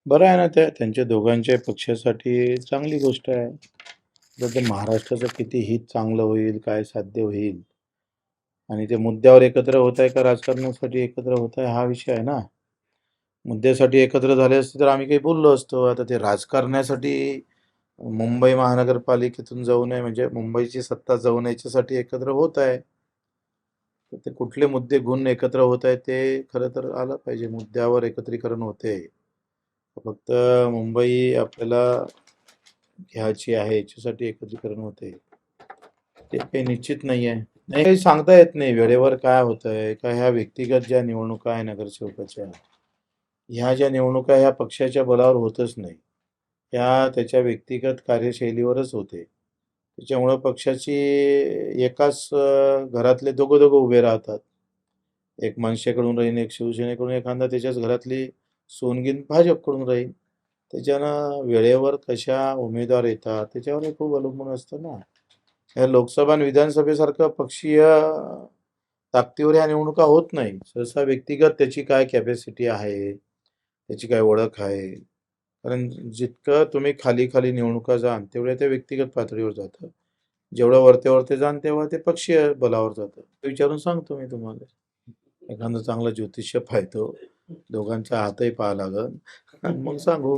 बरं आहे ना, त्यांच्या दोघांच्या पक्षासाठी चांगली गोष्ट आहे. तर ते महाराष्ट्राचं किती हित चांगलं होईल, काय साध्य होईल आणि ते मुद्द्यावर एकत्र होत आहे का राजकारणासाठी एकत्र होत आहे हा विषय आहे ना. मुद्द्यासाठी एकत्र झाले असते तर आम्ही काही बोललो असतो. आता ते राजकारणासाठी मुंबई महानगरपालिकेतून जाऊ नये म्हणजे मुंबईची सत्ता जाऊ नये याच्यासाठी एकत्र होत आहे. तर ते कुठले मुद्दे घेऊन एकत्र होत आहे ते खरं तर आलं पाहिजे. मुद्द्यावर एकत्रीकरण होते. फक्त मुंबई आपल्याला घ्यायची आहे याच्यासाठी एकत्रीकरण होते. ते काही निश्चित नाही आहे. नाही काही सांगता येत नाही वेळेवर काय होतंय का ह्या व्यक्तिगत ज्या निवडणुका आहे नगरसेवकाच्या, ह्या ज्या निवडणुका ह्या पक्षाच्या बलावर होतच नाही. त्या त्याच्या व्यक्तिगत कार्यशैलीवरच होते. त्याच्यामुळं पक्षाची एकाच घरातले दोघं-दोघं उभे राहतात. एक मनसेकडून राहीन, एक शिवसेनेकडून, एखादा त्याच्याच घरातली सोनगीन भाजपकडून राहील. त्याच्यानं वेळेवर कशा उमेदवार येतात त्याच्यावर खूप अवलंबून असतं ना. या लोकसभा आणि विधानसभेसारखं पक्षीय ताकदीवर ह्या निवडणुका होत नाही. सहसा व्यक्तिगत त्याची काय कॅपॅसिटी आहे, त्याची काय ओळख आहे. कारण जितकं तुम्ही खाली-खाली निवडणुका जाल, तेवढ्या त्या व्यक्तिगत पातळीवर जातं. जेवढं वरते-वरते जाल, तेव्हा ते पक्षीय बलावर जातं. विचारून सांगतो मी तुम्हाला. एखादं चांगलं ज्योतिष्य पाहतो. दोघांचा हातही पाहावा लागेल. मग सांगू.